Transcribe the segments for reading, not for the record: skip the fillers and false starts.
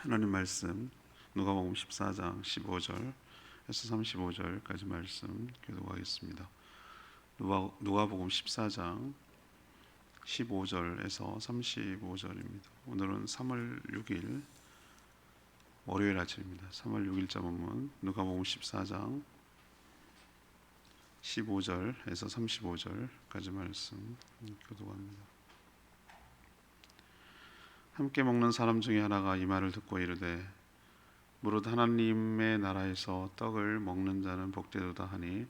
하나님 말씀 누가복음 14장 15절에서 35절까지 말씀 교독하겠습니다. 누가복음 14장 15절에서 35절입니다. 오늘은 3월 6일 월요일 아침입니다. 3월 6일자 본문 누가복음 14장 15절에서 35절까지 말씀 교독합니다. 함께 먹는 사람 중에 하나가 이 말을 듣고 이르되 무릇 하나님의 나라에서 떡을 먹는 자는 복되도다 하니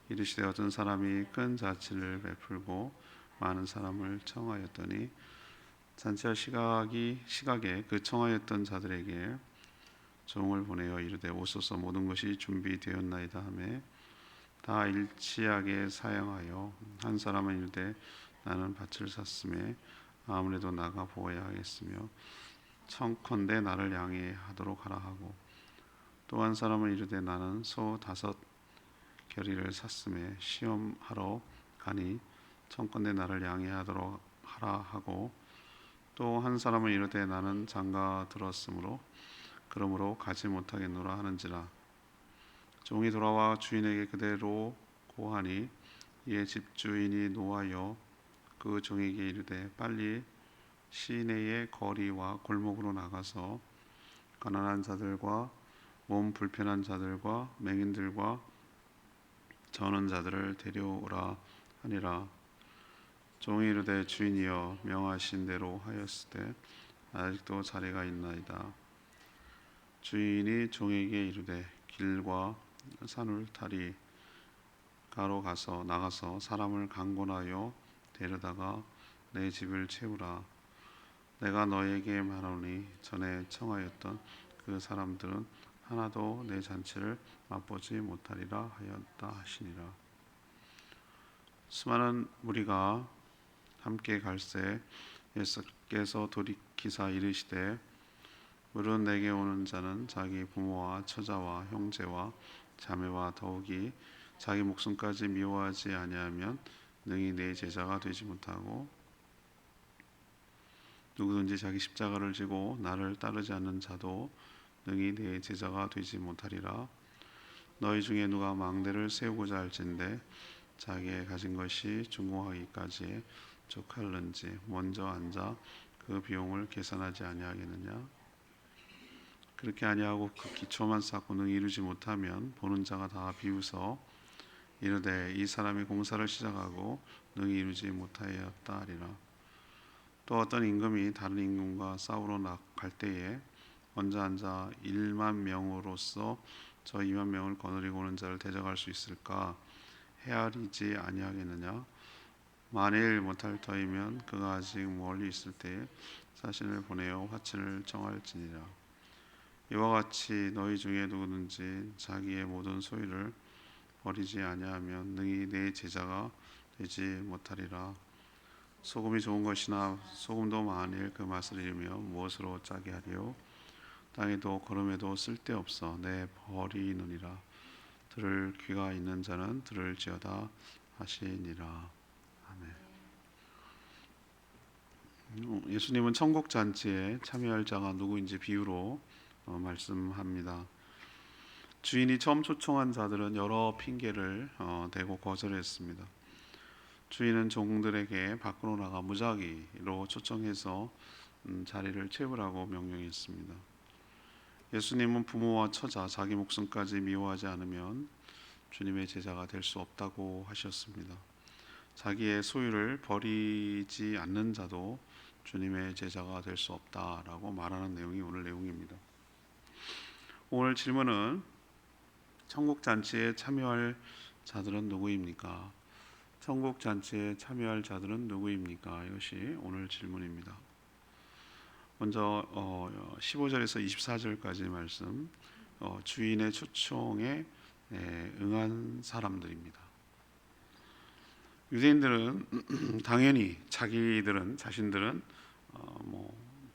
이르시되 어떤 사람이 큰 잔치를 베풀고 많은 사람을 청하였더니 잔치할 시각에 그 청하였던 자들에게 종을 보내어 이르되 오소서 모든 것이 준비되었나이다 하매 다 일치하게 사양하여 한 사람은 이르되 나는 밭을 샀음에 아무래도 나가 보아야 하겠으며 청컨대 나를 양해하도록 하라 하고 또 한 사람은 이르되 나는 소 5 겨리를 샀음에 시험하러 가니 청컨대 나를 양해하도록 하라 하고 또 한 사람은 이르되 나는 장가 들었으므로 그러므로 가지 못하겠노라 하는지라. 종이 돌아와 주인에게 그대로 고하니 이에 집주인이 노하여 그 종에게 이르되 빨리 시내의 거리와 골목으로 나가서 가난한 자들과 몸 불편한 자들과 맹인들과 저는 자들을 데려오라 하니라. 종이 이르되 주인이여 명하신 대로 하였으되 아직도 자리가 있나이다. 주인이 종에게 이르되 길과 산울타리 가로 나가서 사람을 강권하여 데려다가 내 집을 채우라. 내가 너에게 말하노니 전에 청하였던 그 사람들은 하나도 내 잔치를 맛보지 못하리라 하였다 하시니라. 수많은 무리가 함께 갈새 예수께서 돌이키사 이르시되 무릇 내게 오는 자는 자기 부모와 처자와 형제와 자매와 더욱이 자기 목숨까지 미워하지 아니하면 능히 내 제자가 되지 못하고 누구든지 자기 십자가를 지고 나를 따르지 않는 자도 능히 내 제자가 되지 못하리라. 너희 중에 누가 망대를 세우고자 할진대 자기의 가진 것이 중공하기까지 족할는지 먼저 앉아 그 비용을 계산하지 아니하겠느냐. 그렇게 아니하고 그 기초만 쌓고 능히 이루지 못하면 보는 자가 다 비웃어 이르되 이 사람이 공사를 시작하고 능히 이루지 못하였다 하리라. 또 어떤 임금이 다른 임금과 싸우러 갈 때에 먼저 앉아 1만 명으로서 저 2만 명을 거느리고 오는 자를 대적할 수 있을까 헤아리지 아니하겠느냐. 만일 못할 터이면 그가 아직 멀리 있을 때에 사신을 보내어 화친을 정할지니라. 이와 같이 너희 중에 누구든지 자기의 모든 소유를 버리지 아니하면 능히 내 제자가 되지 못하리라. 소금이 좋은 것이나 소금도 만일 그 맛을 잃으며 무엇으로 짜게 하리요. 땅에도 거름에도 쓸데없어 내 버리느니라. 들을 귀가 있는 자는 들을지어다 하시니라. 아멘. 예수님은 천국 잔치에 참여할 자가 누구인지 비유로 말씀합니다. 주인이 처음 초청한 자들은 여러 핑계를 대고 거절했습니다. 주인은 종들에게 밖으로 나가 무작위로 초청해서 자리를 채우라고 명령했습니다. 예수님은 부모와 처자, 자기 목숨까지 미워하지 않으면 주님의 제자가 될 수 없다고 하셨습니다. 자기의 소유를 버리지 않는 자도 주님의 제자가 될 수 없다라고 말하는 내용이 오늘 내용입니다. 오늘 질문은 천국 잔치에 참여할 자들은 누구입니까? 천국 잔치에 참여할 자들은 누구입니까? 이것이 오늘 질문입니다. 먼저 15절에서 24절까지 말씀, 주인의 초청에 응한 사람들입니다. 유대인들은 당연히 자신들은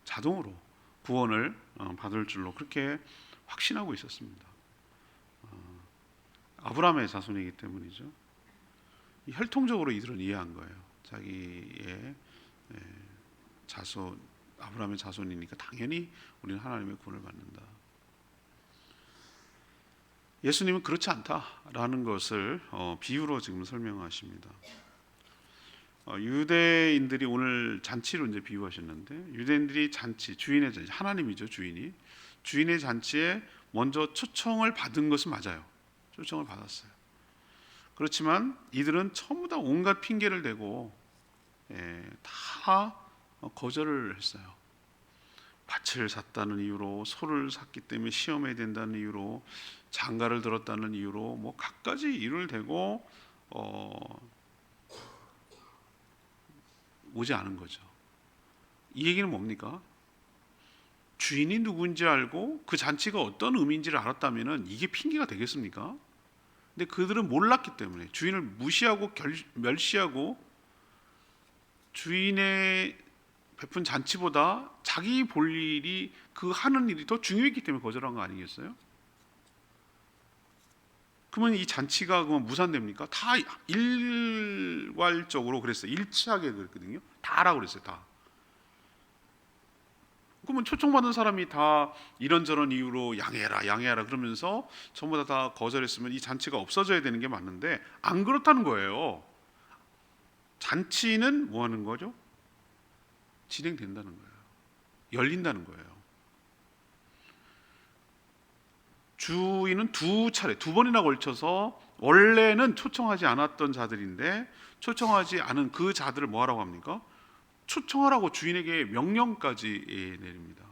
자동으로 구원을 받을 줄로 그렇게 확신하고 있었습니다. 아브라함의 자손이기 때문이죠. 혈통적으로 이들은 이해한 거예요. 자기의 자손 아브라함의 자손이니까 당연히 우리는 하나님의 구원을 받는다. 예수님은 그렇지 않다라는 것을 비유로 지금 설명하십니다. 유대인들이 오늘 잔치로 이제 비유하셨는데, 유대인들이 잔치, 주인의 잔치, 하나님이죠, 주인의 잔치에 먼저 초청을 받은 것은 맞아요. 초청을 받았어요. 그렇지만 이들은 전부 다 온갖 핑계를 대고 다 거절을 했어요. 밭을 샀다는 이유로, 소를 샀기 때문에 시험해야 된다는 이유로, 장가를 들었다는 이유로 뭐 갖가지 이유를 대고 오지 않은 거죠. 이 얘기는 뭡니까? 주인이 누군지 알고 그 잔치가 어떤 의미인지를 알았다면 이게 핑계가 되겠습니까? 근데 그들은 몰랐기 때문에 주인을 무시하고 멸시하고 주인의 베푼 잔치보다 자기 볼 일이, 그 하는 일이 더 중요했기 때문에 거절한 거 아니겠어요? 그러면 이 잔치가 그러면 무산됩니까? 다 일괄적으로 그랬어요. 일치하게 그랬거든요. 다라고 그랬어요. 다. 그러면 초청받은 사람이 다 이런저런 이유로 양해해라 그러면서 전부 다 거절했으면 이 잔치가 없어져야 되는 게 맞는데 안 그렇다는 거예요. 잔치는 뭐 하는 거죠? 진행된다는 거예요. 열린다는 거예요. 주인은 두 번이나 걸쳐서 원래는 초청하지 않았던 자들인데 초청하지 않은 그 자들을 뭐 하라고 합니까? 초청하라고 주인에게 명령까지 내립니다.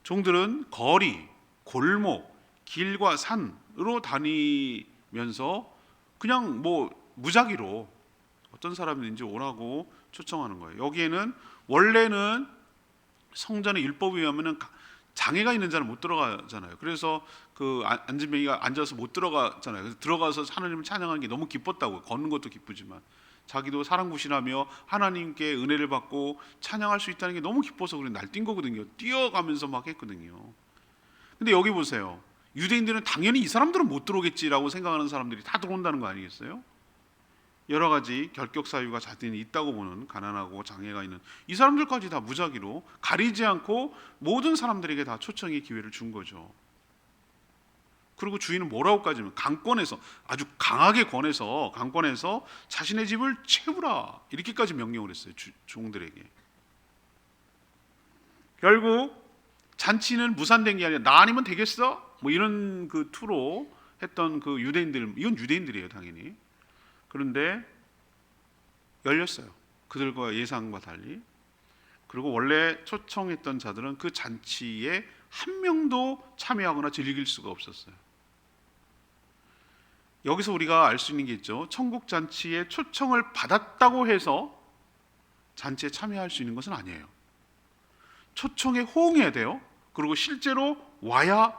종들은 거리, 골목, 길과 산으로 다니면서 그냥 뭐 무작위로 어떤 사람인지 오라고 초청하는 거예요. 여기에는 원래는 성전의 율법에 의하면은 장애가 있는 자는 못 들어가잖아요. 그래서 그 안진뱅이가 앉아서 못 들어가잖아요. 그래서 들어가서 하나님을 찬양하는 게 너무 기뻤다고. 걷는 것도 기쁘지만 자기도 사랑구실하며 하나님께 은혜를 받고 찬양할 수 있다는 게 너무 기뻐서 그래 날뛴 거거든요. 뛰어가면서 막 했거든요. 근데 여기 보세요. 유대인들은 당연히 이 사람들은 못 들어오겠지라고 생각하는 사람들이 다 들어온다는 거 아니겠어요? 여러 가지 결격 사유가 자신이 있다고 보는, 가난하고 장애가 있는 이 사람들까지 다 무작위로 가리지 않고 모든 사람들에게 다 초청의 기회를 준 거죠. 그리고 주인은 뭐라고까지 하면 강권해서, 아주 강하게 강권해서 자신의 집을 채우라 이렇게까지 명령을 했어요. 종들에게. 결국 잔치는 무산된 게 아니라 나 아니면 되겠어? 뭐 이런 그 투로 했던 그 유대인들, 이건 유대인들이에요 당연히. 그런데 열렸어요. 그들과 예상과 달리. 그리고 원래 초청했던 자들은 그 잔치에 한 명도 참여하거나 즐길 수가 없었어요. 여기서 우리가 알 수 있는 게 있죠. 천국 잔치에 초청을 받았다고 해서 잔치에 참여할 수 있는 것은 아니에요. 초청에 호응해야 돼요. 그리고 실제로 와야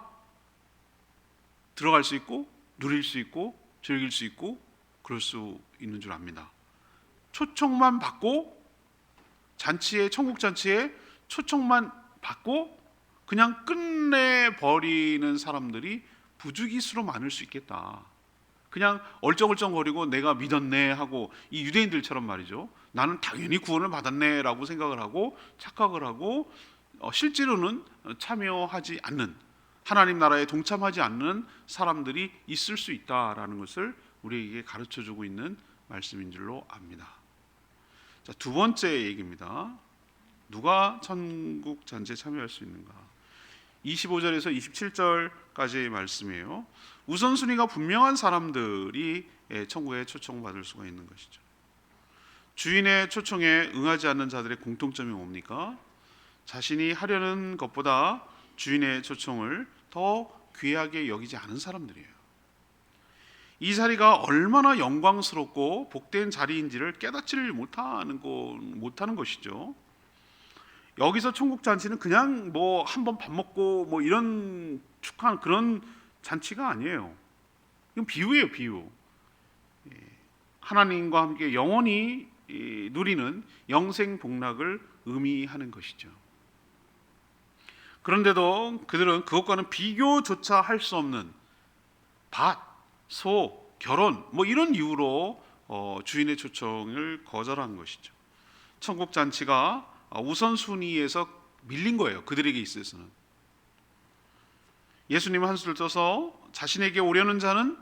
들어갈 수 있고 누릴 수 있고 즐길 수 있고 그럴 수 있는 줄 압니다. 초청만 받고 천국 잔치에 초청만 받고 그냥 끝내버리는 사람들이 부주기수로 많을 수 있겠다. 그냥 얼쩡얼쩡거리고 내가 믿었네 하고, 이 유대인들처럼 말이죠. 나는 당연히 구원을 받았네 라고 생각을 하고 착각을 하고 실제로는 참여하지 않는, 하나님 나라에 동참하지 않는 사람들이 있을 수 있다라는 것을 우리에게 가르쳐주고 있는 말씀인 줄로 압니다. 자, 두 번째 얘기입니다. 누가 천국 잔치에 참여할 수 있는가? 25절에서 27절까지의 말씀이에요. 우선순위가 분명한 사람들이 천국에 초청받을 수가 있는 것이죠. 주인의 초청에 응하지 않는 자들의 공통점이 뭡니까? 자신이 하려는 것보다 주인의 초청을 더 귀하게 여기지 않은 사람들이에요. 이 자리가 얼마나 영광스럽고 복된 자리인지를 깨닫지를 못하는 것이죠. 여기서 천국 잔치는 그냥 뭐 한번 밥 먹고 뭐 이런 축하한 그런 잔치가 아니에요. 이건 비유예요, 비유. 하나님과 함께 영원히 누리는 영생 복락을 의미하는 것이죠. 그런데도 그들은 그것과는 비교조차 할 수 없는 밭, 소, 결혼 뭐 이런 이유로 주인의 초청을 거절한 것이죠. 천국 잔치가 우선순위에서 밀린 거예요. 그들에게 있어서는. 예수님은 한수를 떠서 자신에게 오려는 자는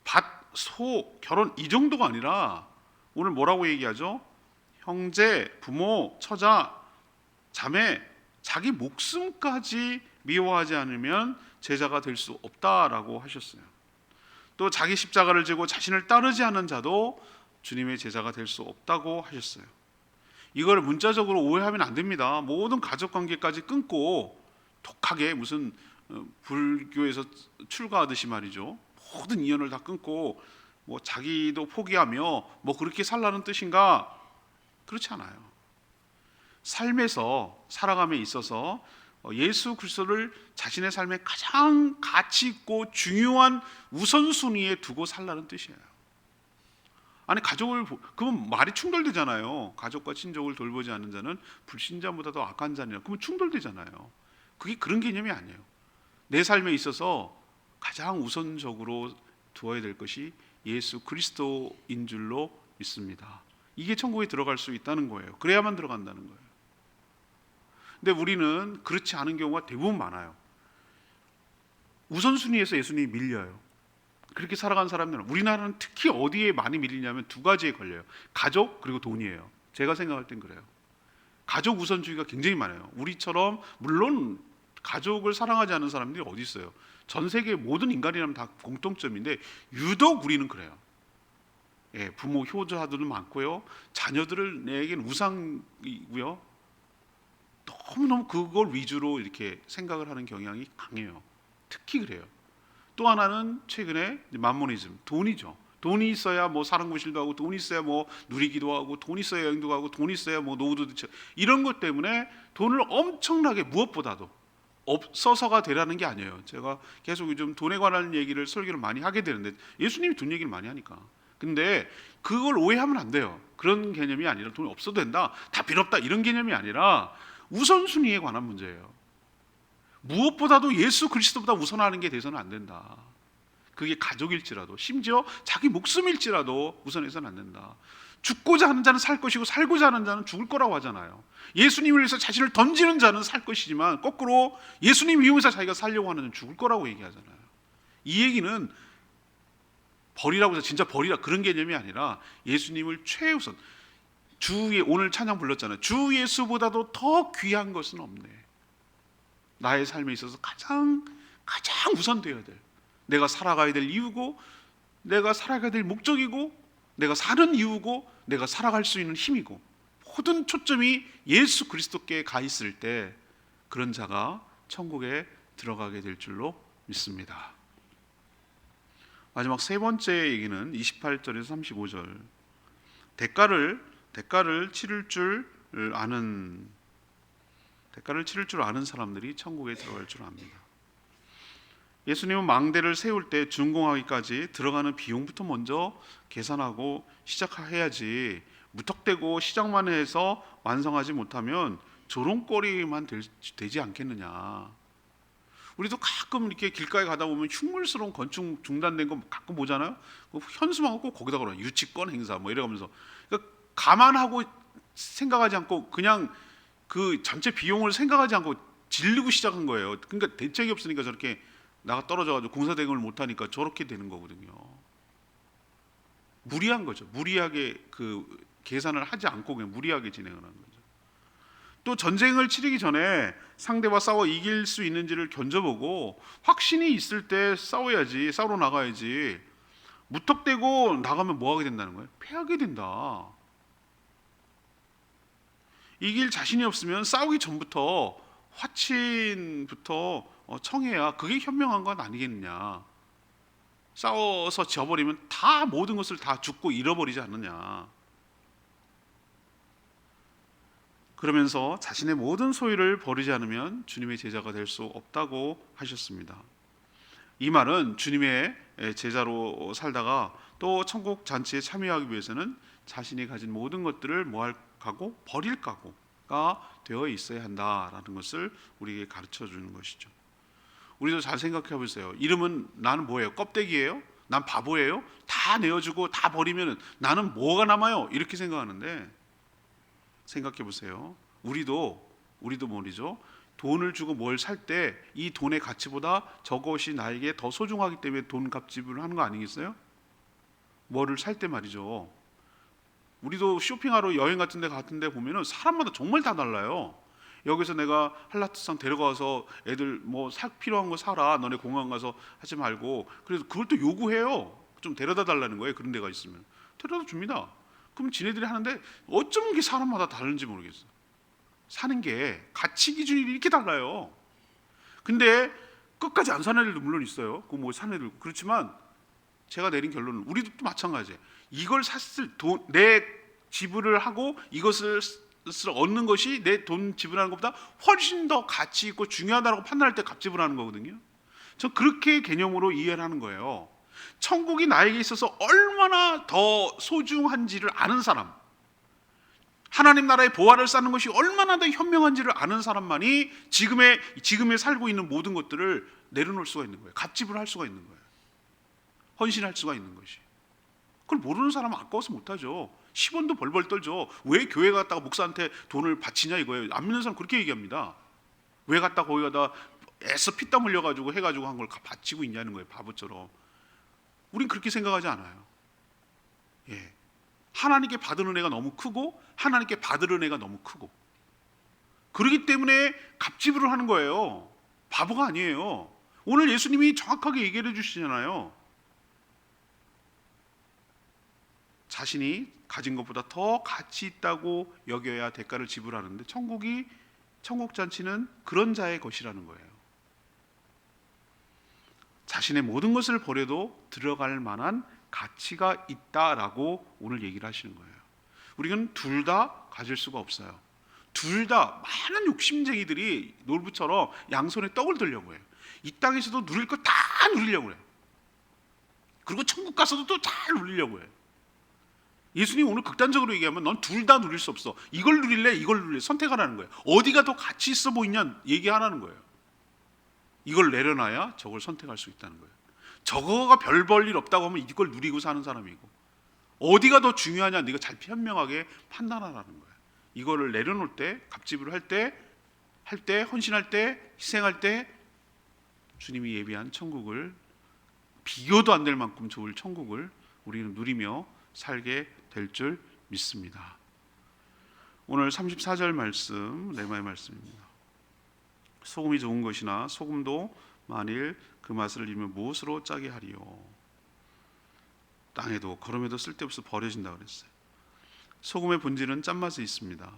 밭, 소, 결혼 이 정도가 아니라 오늘 뭐라고 얘기하죠? 형제, 부모, 처자, 자매, 자기 목숨까지 미워하지 않으면 제자가 될 수 없다라고 하셨어요. 또 자기 십자가를 지고 자신을 따르지 않는 자도 주님의 제자가 될 수 없다고 하셨어요. 이걸 문자적으로 오해하면 안 됩니다. 모든 가족관계까지 끊고 독하게 무슨 불교에서 출가하듯이 말이죠. 모든 인연을 다 끊고 뭐 자기도 포기하며 뭐 그렇게 살라는 뜻인가? 그렇지 않아요. 삶에서 살아감에 있어서 예수 그리스도를 자신의 삶에 가장 가치 있고 중요한 우선순위에 두고 살라는 뜻이에요. 아니 가족을 그러면 말이 충돌되잖아요. 가족과 친족을 돌보지 않는 자는 불신자보다도 악한 자니라. 그러면 충돌되잖아요. 그게 그런 개념이 아니에요. 내 삶에 있어서 가장 우선적으로 두어야 될 것이 예수 그리스도인 줄로 믿습니다. 이게 천국에 들어갈 수 있다는 거예요. 그래야만 들어간다는 거예요. 근데 우리는 그렇지 않은 경우가 대부분 많아요. 우선순위에서 예수님이 밀려요. 그렇게 살아간 사람들은, 우리나라는 특히 어디에 많이 밀리냐면 두 가지에 걸려요. 가족 그리고 돈이에요. 제가 생각할 땐 그래요. 가족 우선주의가 굉장히 많아요. 우리처럼 물론 가족을 사랑하지 않는 사람들이 어디 있어요. 전 세계 모든 인간이라면 다 공통점인데 유독 우리는 그래요. 예, 부모 효자들도 많고요. 자녀들을 내겐 우상이고요. 너무너무 그걸 위주로 이렇게 생각을 하는 경향이 강해요. 특히 그래요. 또 하나는 최근에 만모니즘, 돈이죠. 돈이 있어야 뭐 사랑구실도 하고, 돈이 있어야 뭐 누리기도 하고, 돈이 있어야 여행도 가고, 돈이 있어야 뭐 노후도 듣죠. 이런 것 때문에 돈을 엄청나게 무엇보다도 없어서가 되라는 게 아니에요. 제가 계속 요즘 돈에 관한 얘기를 설교를 많이 하게 되는데 예수님이 돈 얘기를 많이 하니까. 근데 그걸 오해하면 안 돼요. 그런 개념이 아니라 돈이 없어도 된다, 다 필요 없다 이런 개념이 아니라 우선순위에 관한 문제예요. 무엇보다도 예수 그리스도보다 우선하는 게 돼서는 안 된다. 그게 가족일지라도, 심지어 자기 목숨일지라도 우선해서는 안 된다. 죽고자 하는 자는 살 것이고 살고자 하는 자는 죽을 거라고 하잖아요. 예수님을 위해서 자신을 던지는 자는 살 것이지만 거꾸로 예수님 위해서 자기가 살려고 하는 자는 죽을 거라고 얘기하잖아요. 이 얘기는 버리라고 해서 진짜 버리라 그런 개념이 아니라 예수님을 최우선, 오늘 찬양 불렀잖아요. 주 예수보다도 더 귀한 것은 없네. 나의 삶에 있어서 가장 우선되어야 될, 내가 살아가야 될 이유고, 내가 살아가야 될 목적이고, 내가 사는 이유고, 내가 살아갈 수 있는 힘이고, 모든 초점이 예수 그리스도께 가 있을 때 그런 자가 천국에 들어가게 될 줄로 믿습니다. 마지막 세 번째 얘기는 28절에서 35절. 대가를 치를 줄 아는 사람들이 천국에 들어갈 줄 압니다. 예수님은 망대를 세울 때 준공하기까지 들어가는 비용부터 먼저 계산하고 시작해야지, 무턱대고 시작만 해서 완성하지 못하면 조롱거리만 되지 않겠느냐. 우리도 가끔 이렇게 길가에 가다 보면 흉물스러운 건축 중단된 거 가끔 보잖아요. 현수막하고 거기다 걸어 유치권 행사 뭐 이래가면서, 그러니까 감안하고 생각하지 않고 그냥 그 전체 비용을 생각하지 않고 질르고 시작한 거예요. 그러니까 대책이 없으니까 저렇게 나가 떨어져가지고 공사 대응을 못하니까 저렇게 되는 거거든요. 무리한 거죠. 무리하게 그 계산을 하지 않고 그냥 무리하게 진행을 하는 거죠. 또 전쟁을 치르기 전에 상대와 싸워 이길 수 있는지를 견져보고 확신이 있을 때 싸우러 나가야지, 무턱대고 나가면 뭐 하게 된다는 거예요? 패하게 된다. 이길 자신이 없으면 싸우기 전부터 화친부터 청해야 그게 현명한 건 아니겠느냐. 싸워서 져버리면 다 모든 것을 다 죽고 잃어버리지 않느냐. 그러면서 자신의 모든 소유를 버리지 않으면 주님의 제자가 될 수 없다고 하셨습니다. 이 말은 주님의 제자로 살다가 또 천국 잔치에 참여하기 위해서는 자신이 가진 모든 것들을 뭐할 각오? 버릴 각오가 되어 있어야 한다라는 것을 우리에게 가르쳐 주는 것이죠. 우리도 잘 생각해 보세요. 이러면 나는 뭐예요? 껍데기예요? 난 바보예요? 다 내어주고 다 버리면 나는 뭐가 남아요? 이렇게 생각하는데, 생각해 보세요. 우리도 말이죠. 돈을 주고 뭘 살 때 이 돈의 가치보다 저것이 나에게 더 소중하기 때문에 돈 값지불을 하는 거 아니겠어요? 뭐를 살 때 말이죠. 우리도 쇼핑하러 여행 같은 데 보면은 사람마다 정말 다 달라요. 여기서 내가 한라트상 데려가서 애들 뭐 필요한 거 사라, 너네 공항 가서 하지 말고, 그래서 그걸 또 요구해요. 좀 데려다 달라는 거예요. 그런 데가 있으면 데려다 줍니다. 그럼 지네들이 하는데 어쩜 이게 사람마다 다른지 모르겠어요. 사는 게 가치 기준이 이렇게 달라요. 근데 끝까지 안 사는 애들도 물론 있어요. 그 뭐 사는 애들. 그렇지만 제가 내린 결론은 우리도 또 마찬가지예요. 이걸 샀을 내 지불을 하고 이것을 얻는 것이 내 돈 지불하는 것보다 훨씬 더 가치 있고 중요하다고 판단할 때 값 지불하는 거거든요. 저 그렇게 개념으로 이해를 하는 거예요. 천국이 나에게 있어서 얼마나 더 소중한지를 아는 사람, 하나님 나라의 보화를 쌓는 것이 얼마나 더 현명한지를 아는 사람만이 지금에 살고 있는 모든 것들을 내려놓을 수가 있는 거예요. 값지불할 수가 있는 거예요. 헌신할 수가 있는 것이. 그걸 모르는 사람은 아까워서 못하죠. 10원도 벌벌 떨죠. 왜 교회 갔다가 목사한테 돈을 바치냐 이거예요. 안 믿는 사람 그렇게 얘기합니다. 왜 갔다 거기 가다 애써 피땀 흘려가지고 해가지고 한 걸 바치고 있냐는 거예요. 바보처럼. 우린 그렇게 생각하지 않아요. 예. 하나님께 받은 은혜가 너무 크고 하나님께 받을 은혜가 너무 크고, 그렇기 때문에 값지불을 하는 거예요. 바보가 아니에요. 오늘 예수님이 정확하게 얘기를 해주시잖아요. 자신이 가진 것보다 더 가치 있다고 여겨야 대가를 지불하는데 천국 잔치는 그런 자의 것이라는 거예요. 자신의 모든 것을 버려도 들어갈 만한 가치가 있다라고 오늘 얘기를 하시는 거예요. 우리는 둘 다 가질 수가 없어요. 둘 다 많은 욕심쟁이들이 놀부처럼 양손에 떡을 들려고 해요. 이 땅에서도 누릴 거 다 누리려고 해요. 그리고 천국 가서도 또 잘 누리려고 해요. 예수님 오늘 극단적으로 얘기하면 넌 둘 다 누릴 수 없어. 이걸 누릴래, 이걸 누릴래, 선택하라는 거예요. 어디가 더 가치 있어 보이냐 얘기하라는 거예요. 이걸 내려놔야 저걸 선택할 수 있다는 거예요. 저거가 별 볼 일 없다고 하면 이걸 누리고 사는 사람이고, 어디가 더 중요하냐 네가 잘 현명하게 판단하라는 거예요. 이거를 내려놓을 때, 값지불을 할 때, 헌신할 때, 희생할 때 주님이 예비한 천국을, 비교도 안 될 만큼 좋을 천국을 우리는 누리며 살게 될 줄 믿습니다. 오늘 34절 말씀, 레마의 말씀입니다. 소금이 좋은 것이나 소금도 만일 그 맛을 잃으면 무엇으로 짜게 하리요. 땅에도 걸음에도 쓸데없어 버려진다 그랬어요. 소금의 본질은 짠맛이 있습니다.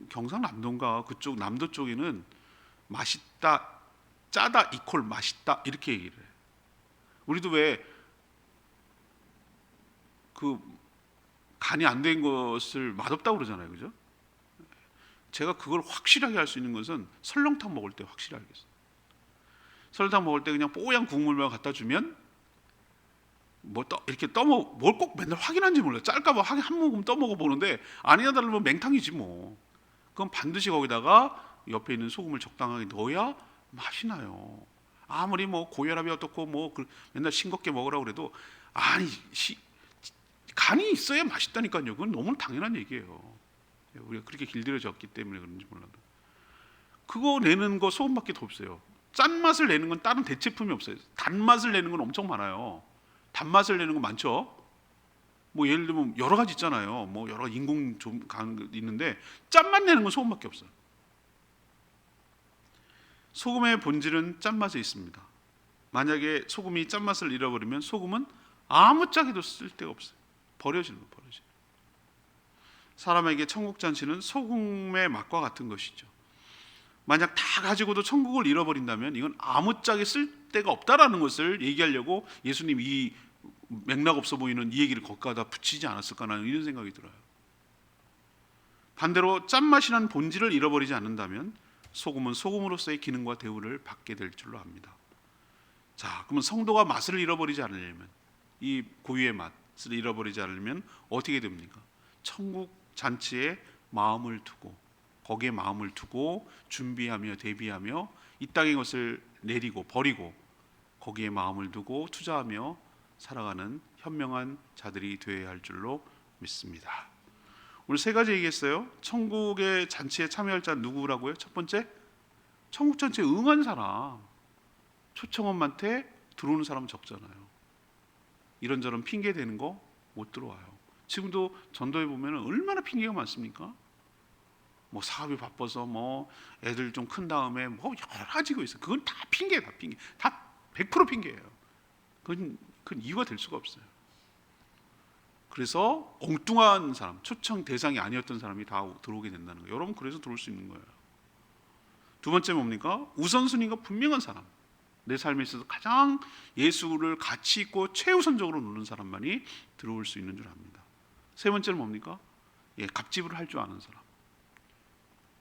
경상남도인가 그쪽 남도 쪽에는 맛있다, 짜다 이퀄 맛있다 이렇게 얘기를 해요. 우리도 왜 그 간이 안 된 것을 맛없다고 그러잖아요, 그죠? 제가 그걸 확실하게 할 수 있는 것은 설렁탕 먹을 때 확실히 알겠어요. 설렁탕 먹을 때 그냥 뽀얀 국물만 갖다 주면 이렇게 떠먹 뭘 꼭 맨날 확인한지 몰라요. 짤까봐 한 모금 떠먹어 보는데 아니나 다르면 맹탕이지 뭐. 그럼 반드시 거기다가 옆에 있는 소금을 적당하게 넣어야 맛이 나요. 아무리 뭐 고혈압이 어떻고 뭐 맨날 싱겁게 먹으라고 그래도 아니 간이 있어야 맛있다니까요. 그건 너무 당연한 얘기예요. 우리가 그렇게 길들여졌기 때문에 그런지 몰라도 그거 내는 거 소금밖에 더 없어요. 짠맛을 내는 건 다른 대체품이 없어요. 단맛을 내는 건 엄청 많아요. 단맛을 내는 건 많죠. 뭐 예를 들면 여러 가지 있잖아요. 뭐 여러 인공 좀 있는데 짠맛 내는 건 소금밖에 없어요. 소금의 본질은 짠맛에 있습니다. 만약에 소금이 짠맛을 잃어버리면 소금은 아무짝에도 쓸데가 없어요. 버려지는 거. 사람에게 천국 잔치는 소금의 맛과 같은 것이죠. 만약 다 가지고도 천국을 잃어버린다면 이건 아무짝에 쓸데가 없다라는 것을 얘기하려고 예수님 이 맥락 없어 보이는 이 얘기를 거기다 붙이지 않았을까라는 이런 생각이 들어요. 반대로 짠맛이라는 본질을 잃어버리지 않는다면 소금은 소금으로서의 기능과 대우를 받게 될 줄로 압니다. 자, 그러면 성도가 맛을 잃어버리지 않으려면, 이 고유의 맛을 잃어버리지 않으려면 어떻게 됩니까? 천국 잔치에 마음을 두고, 거기에 마음을 두고 준비하며 대비하며 이 땅의 것을 내리고 버리고 거기에 마음을 두고 투자하며 살아가는 현명한 자들이 되어야 할 줄로 믿습니다. 오늘 세 가지 얘기했어요. 천국의 잔치에 참여할 자 누구라고요? 첫 번째, 천국 잔치에 응한 사람. 초청엄한테 들어오는 사람은 적잖아요. 이런저런 핑계 대는 거 못 들어와요. 지금도 전도에 보면 얼마나 핑계가 많습니까? 뭐 사업이 바빠서 뭐 애들 좀 큰 다음에 뭐 여러 가지가 있어요. 그건 다 핑계야, 다 핑계. 다 100% 핑계예요. 그건 이유가 될 수가 없어요. 그래서 엉뚱한 사람, 초청 대상이 아니었던 사람이 다 들어오게 된다는 거예요. 여러분 그래서 들어올 수 있는 거예요. 두 번째 뭡니까? 우선순위가 분명한 사람. 내 삶에 있어서 가장 예수를 가치 있고 최우선적으로 놓는 사람만이 들어올 수 있는 줄 압니다. 세 번째는 뭡니까? 갑집을 할 줄 아는 사람.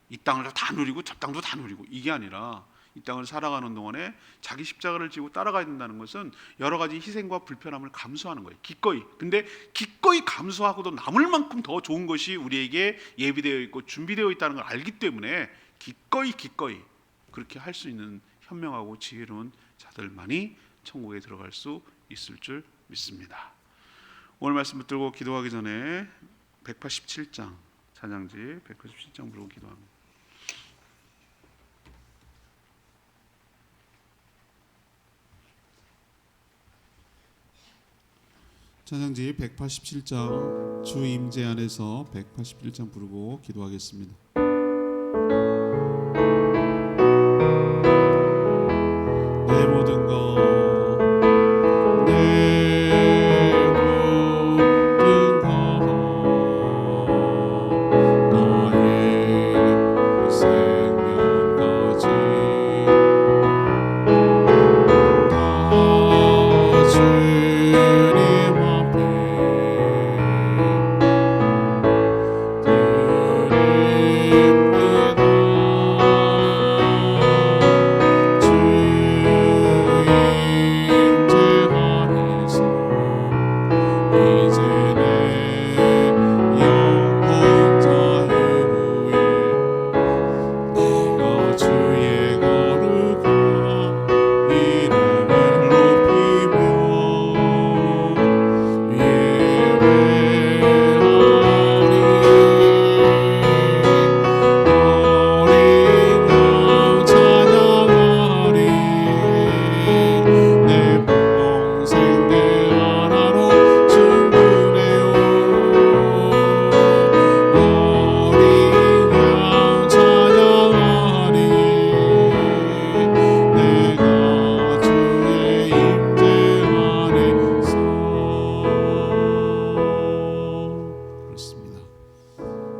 이 땅을 다 누리고 저 땅도 다 누리고 이게 아니라 이 땅을 살아가는 동안에 자기 십자가를 지고 따라가야 된다는 것은 여러 가지 희생과 불편함을 감수하는 거예요. 기꺼이. 근데 기꺼이 감수하고도 남을 만큼 더 좋은 것이 우리에게 예비되어 있고 준비되어 있다는 걸 알기 때문에 기꺼이 그렇게 할 수 있는 현명하고 지혜로운 자들만이 천국에 들어갈 수 있을 줄 믿습니다. 오늘 말씀 붙들고 기도하기 전에 187장 찬양지 187장 부르고 기도합니다. 찬양지 187장 주 임재 안에서 187장 부르고 기도하겠습니다. 내 모든 것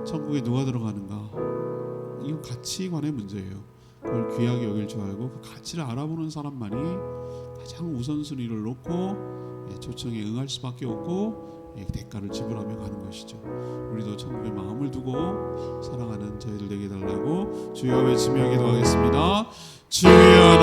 천국에 누가 들어가는가? 이건 가치관의 문제예요. 그걸 귀하게 여길 줄 알고 그 가치를 알아보는 사람만이 가장 우선순위를 놓고 초청에 응할 수밖에 없고 대가를 지불하며 가는 것이죠. 우리도 천국에 마음을 두고 사랑하는 저희들 되게 달라고 주여 외치며 기도하겠습니다. 주여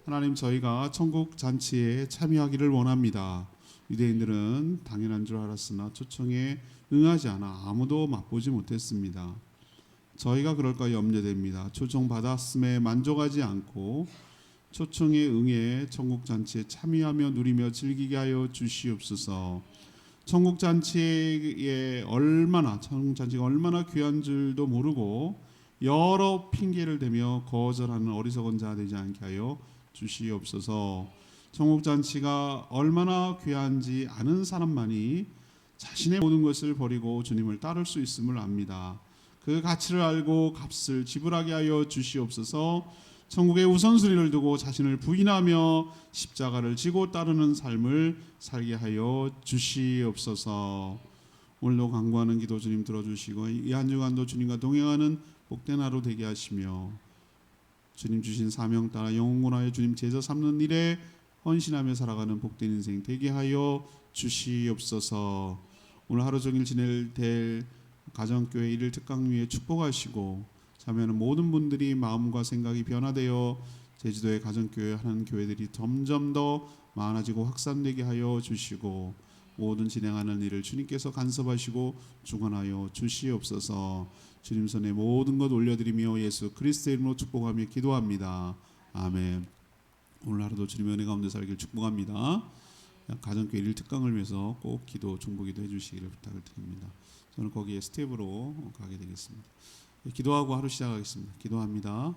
하나님 저희가 천국 잔치에 참여하기를 원합니다. 유대인들은 당연한 줄 알았으나 초청에 응하지 않아 아무도 맛보지 못했습니다. 저희가 그럴까 염려됩니다. 초청 받았음에 만족하지 않고 초청에 응해 천국 잔치에 참여하며 누리며 즐기게 하여 주시옵소서. 천국 잔치가 얼마나 귀한 줄도 모르고 여러 핑계를 대며 거절하는 어리석은 자 되지 않게 하여 주시옵소서. 천국 잔치가 얼마나 귀한지 아는 사람만이 자신의 모든 것을 버리고 주님을 따를 수 있음을 압니다. 그 가치를 알고 값을 지불하게 하여 주시옵소서. 천국의 우선순위를 두고 자신을 부인하며 십자가를 지고 따르는 삶을 살게 하여 주시옵소서. 오늘도 간구하는 기도 주님 들어주시고 이 한 주간도 주님과 동행하는 복된 하루 되게 하시며 주님 주신 사명 따라 영원하여 주님 제자 삼는 일에 헌신하며 살아가는 복된 인생 되게 하여 주시옵소서. 오늘 하루 종일 지낼 될 가정교회 일일 특강 위에 축복하시고 참여하는 모든 분들이 마음과 생각이 변화되어 제주도의 가정교회 하는 교회들이 점점 더 많아지고 확산되게 하여 주시고 모든 진행하는 일을 주님께서 간섭하시고 주관하여 주시옵소서. 주님 손에 모든 것 올려드리며 예수 그리스도의 이름으로 축복하며 기도합니다. 아멘. 오늘 하루도 주님의 은혜 가운데 살길 축복합니다. 가정교회 일일 특강을 위해서 꼭 기도 중보기도 해주시기를 부탁을 드립니다. 저는 거기에 스텝으로 가게 되겠습니다. 기도하고 하루 시작하겠습니다. 기도합니다.